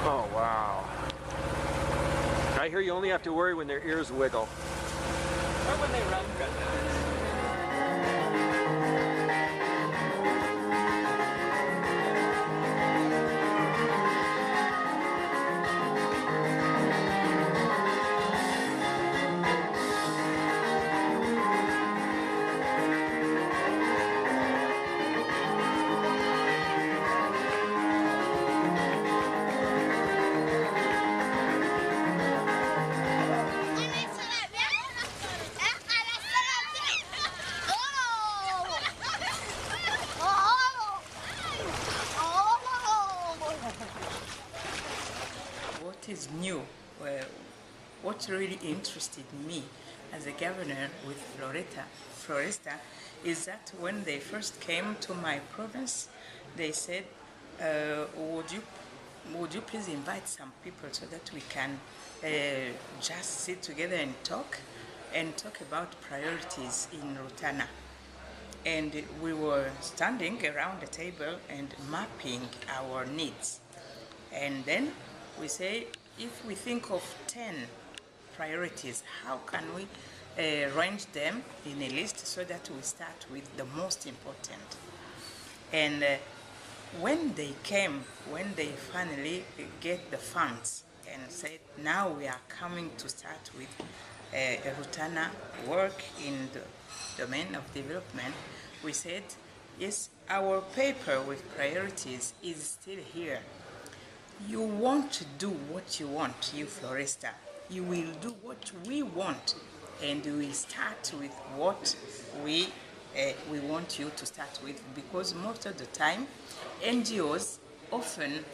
Oh, wow. I hear you only have to worry when their ears wiggle. Or when they run. What is new, what really interested me as a governor with Floresta is that when they first came to my province, they said, would you please invite some people so that we can just sit together and talk about priorities in Rutana. And we were standing around the table and mapping our needs. And then we say, if we think of 10 priorities, how can we arrange them in a list so that we start with the most important? And when they finally get the funds and said, now we are coming to start with Rutana work in the domain of development, we said, yes, our paper with priorities is still here. You won't do what you want, you Floresta. You will do what we want, and we will start with what we want you to start with, because most of the time, NGOs often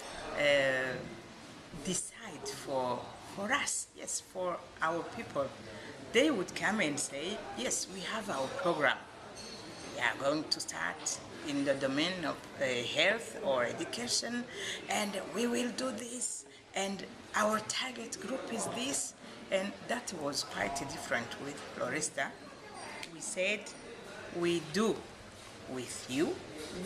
decide for us, yes, for our people. They would come and say, yes, we have our program. We are going to start in the domain of health or education, and we will do this, and our target group is this, and that was quite different with Floresta. We said, we do with you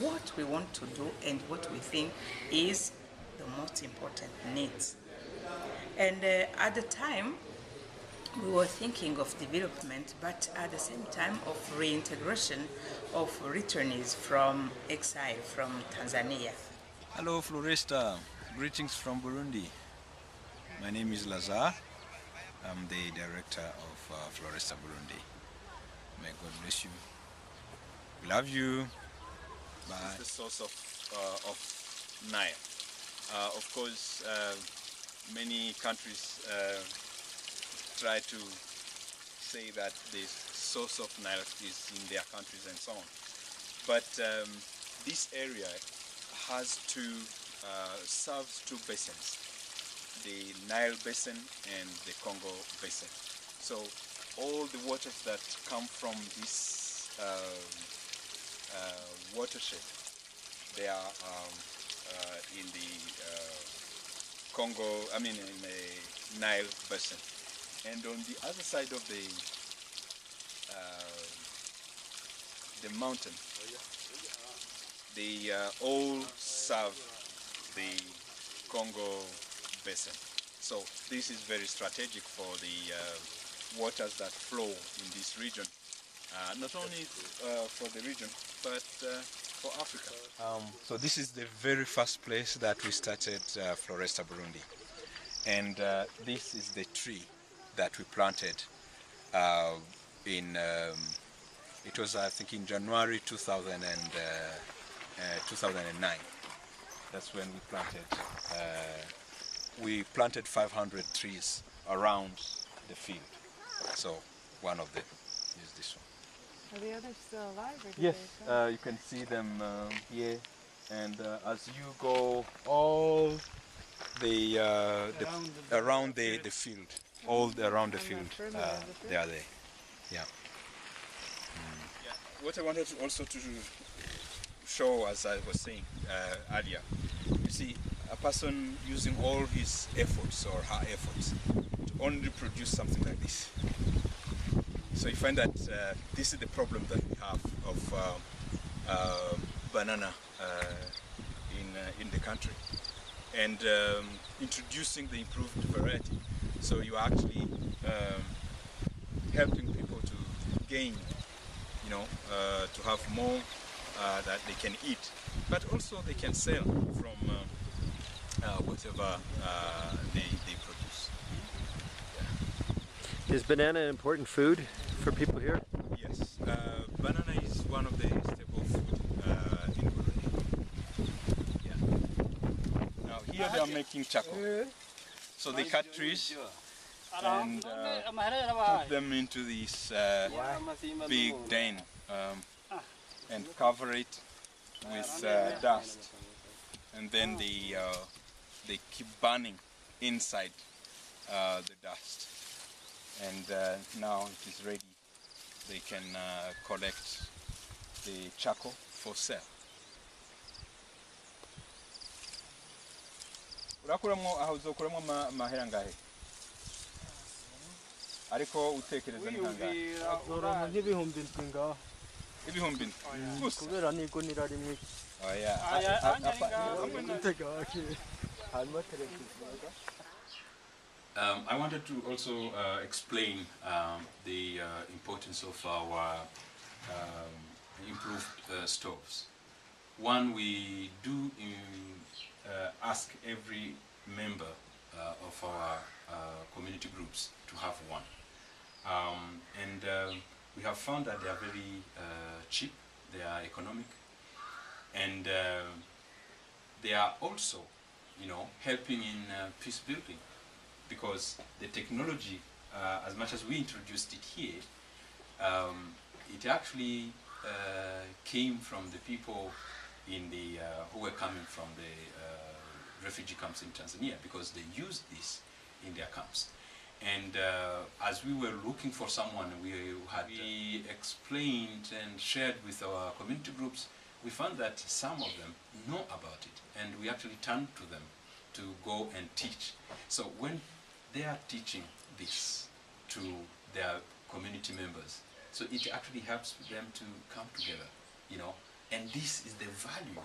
what we want to do and what we think is the most important needs. And at the time, we were thinking of development, but at the same time of reintegration of returnees from exile from Tanzania. Hello Floresta, greetings from Burundi. My name is Lazar. I'm the director of Floresta Burundi. May God bless you. Love you. Bye. This is the source of Nile. Of course, many countries try to say that the source of Nile is in their countries and so on. But this area has serves two basins, the Nile basin and the Congo basin. So all the waters that come from this watershed, they are in the in the Nile basin. And on the other side of the mountain, they all serve the Congo basin. So this is very strategic for the waters that flow in this region, not only for the region, but for Africa. So this is the very first place that we started Floresta Burundi. And this is the tree that we planted it was I think in January 2009. That's when we planted 500 trees around the field. So one of them is this one. Are the others still alive? Or Yes, you can see them here, and as you go all around the field, all around the field, they are there. Yeah. What I wanted also to show, as I was saying earlier, you see, a person using all his efforts or her efforts to only produce something like this. So you find that this is the problem that we have of banana in the country. and introducing the improved variety. So you are actually helping people to gain, to have more that they can eat, but also they can sell from whatever they produce. Is banana important food for people here? Yes, banana is one of the staple food in Burundi. Yeah. Now here they are making charcoal. So they cut trees and put them into this big den and cover it with dust, and then they keep burning inside the dust, and now it is ready. They can collect the charcoal for sale. Urakuramo aho uzokuramo mahera ngahe? Ariko utekereza ni ngangahe? Zorama nk'ibihumbi ndwi ngaho. Ibihumbi gusa. Kubera n'igunira rimwe. Oya. I wanted to also explain the importance of our improved stoves. One, we do ask every member of our community groups to have one. We have found that they are very cheap, they are economic, and they are also, helping in peace building, because the technology, as much as we introduced it here, it actually came from the people who were coming from the refugee camps in Tanzania, because they used this in their camps. And as we were looking for someone, we explained and shared with our community groups, we found that some of them know about it, and we actually turned to them to go and teach. So when they are teaching this to their community members, so it actually helps them to come together, and this is the value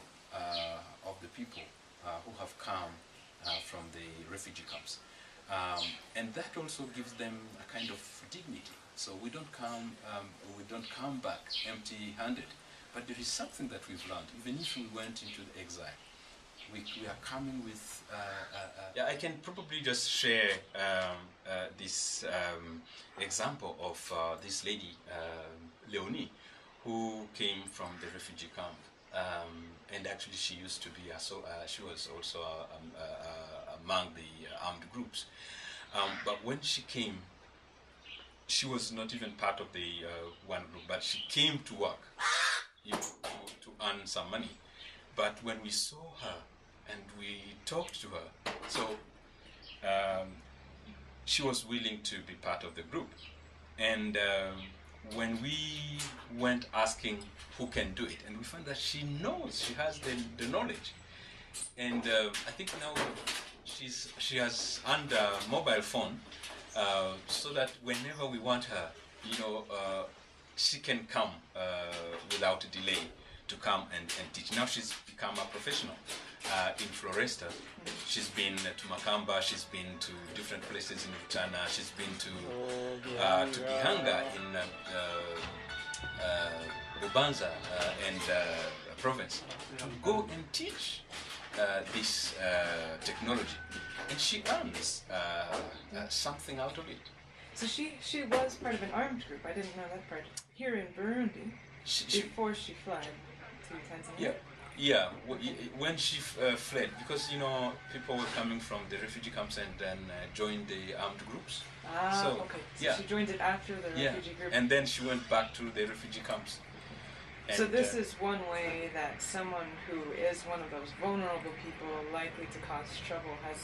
of the people who have come from the refugee camps. And that also gives them a kind of dignity. So we don't come back empty-handed, but there is something that we've learned. Even if we went into the exile, we are coming with. Yeah, I can probably just share this example of this lady, Leonie, who came from the refugee camp, and actually she used to be she was also among the armed groups. But when she came, she was not even part of the one group, but she came to work, to earn some money. But when we saw her and we talked to her, so she was willing to be part of the group. And when we went asking who can do it, and we found that she knows, she has the knowledge. And I think now she has earned a mobile phone, so that whenever we want her, she can come without a delay to come and teach. Now she's become a professional in Floresta. She's been to Makamba, she's been to different places in Rutana, she's been to Gihanga in Bubanza and province to go and teach this technology, and she earns something out of it. So she was part of an armed group. I didn't know that part. Here in Burundi, before she fled to Tanzania. Yeah. When she fled, because people were coming from the refugee camps and then joined the armed groups. Okay. So she joined it after the refugee group. And then she went back to the refugee camps. So this is one way that someone who is one of those vulnerable people likely to cause trouble has,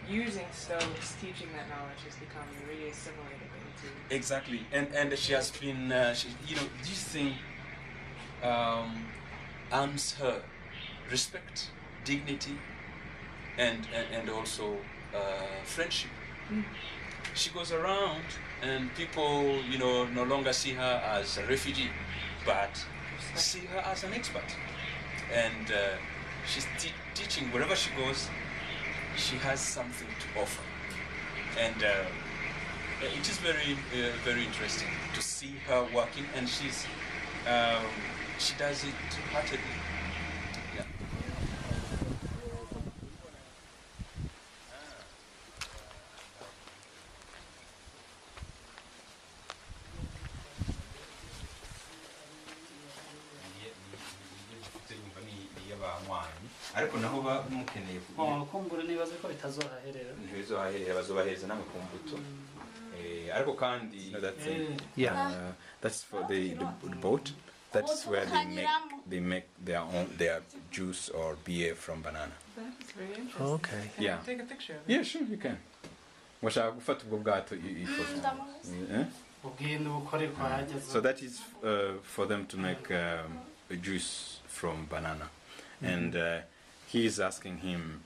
using stoves, teaching that knowledge has become really assimilated into. Exactly, and she has been, this thing earns her respect, dignity, and also friendship. She goes around, and people, no longer see her as a refugee, but see her as an expert. And she's teaching wherever she goes. she has something to offer, and it is very interesting to see her working, and she does it heartedly. Yeah. ariko naho bamukeneye kumbura nibaze ko bitazohaherera ntibizohaherera bazobahereza namwe ku mbuto ariko kandi that thing that's for the boat. That's where they make their juice or beer from banana. That's very interesting. Okay. Can Yeah. I take a picture of it? Yeah, sure you can. washaka gufata ubwo bwato ubwinde bukorerwa hageze. So that is for them to make a juice from banana. And he is asking him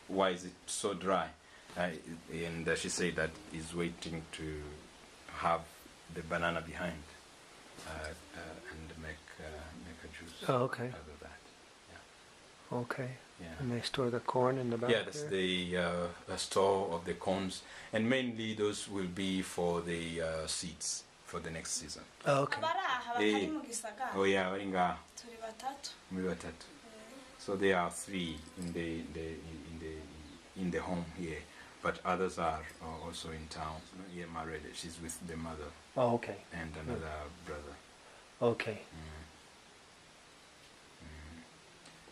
why is it so dry, and she said that he's waiting to have the banana behind and make a juice okay. out of that. Okay. Yeah. And they store the corn in the back. Yeah, that's the store of the corns, and mainly those will be for the seeds for the next season. Okay. Oh yeah, muri batatu. So there are 3 in the home here, but others are also in town. Yeah, married. She's with the mother Oh, okay. and another brother. Okay.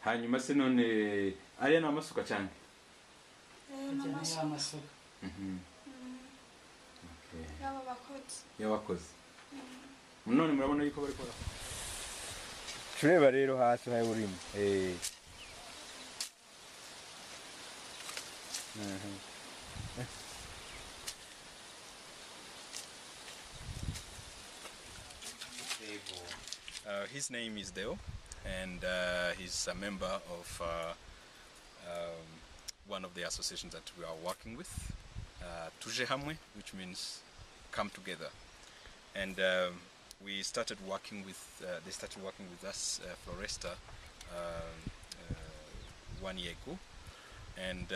Hanyuma se none ariya ni amasuka cyane. amasuka Y'abakozi. None murabona yuko bari kora. Tureba rero hasi hari urimo. His name is Deo, and he's a member of one of the associations that we are working with, Tuje Hamwe, which means come together. And we started working with, they started working with us, Floresta, 1 year ago. And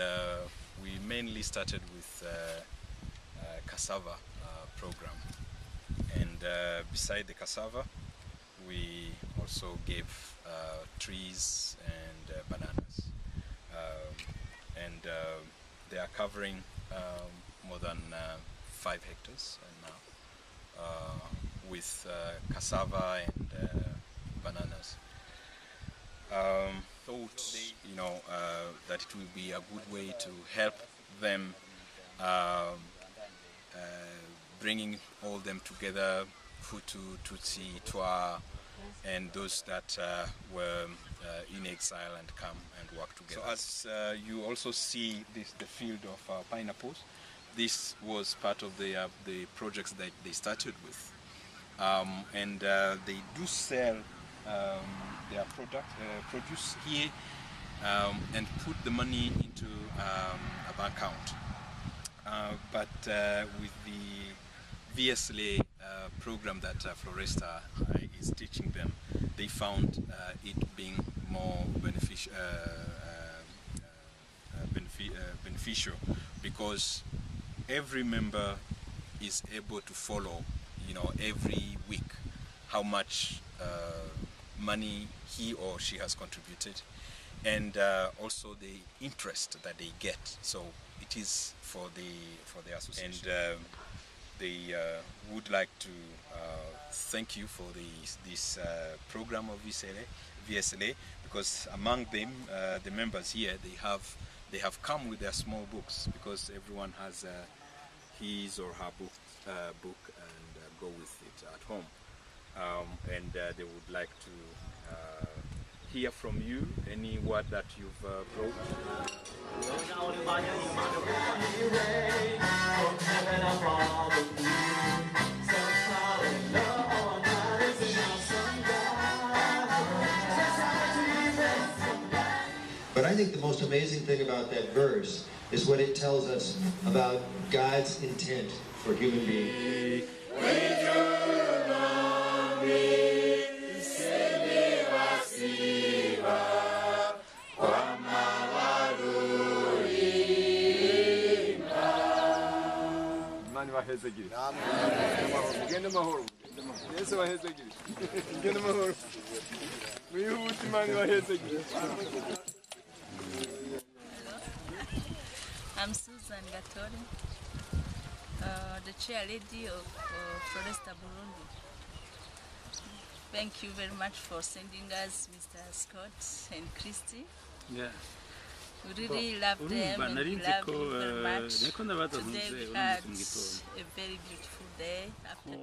we mainly started with cassava program. And beside the cassava, we also gave trees and bananas. And they are covering more than 5 hectares now with cassava and bananas. Thought, you know, that it will be a good way to help them, bringing all them together, Hutu, Tutsi, Twa, and those that were in exile and come and work together. So as you also see the field of pineapples, this was part of the projects that they started with. And they do sell their produce here and put the money into a bank account. But with the VSLA program that Floresta is teaching them, they found it being more beneficial because every member is able to follow, you know, every week how much money he or she has contributed, and also the interest that they get. So it is for the association. And they would like to thank you for this program of VSLA, because among them, the members here, they have come with their small books, because everyone has his or her book and go with it at home. And they would like to hear from you any word that you've brought. But I think the most amazing thing about that verse is what it tells us about God's intent for human beings. ibahezegire mugende amahoro yesu abahezegire mugende amahoro mwihute imana ibahezegire. I'm Susan Gatori, the chair lady of Floresta Burundi. Thank you very much for sending us Mr. Scott and Christy. Yeah. We really love them and we love you very much. Today we had a very beautiful day after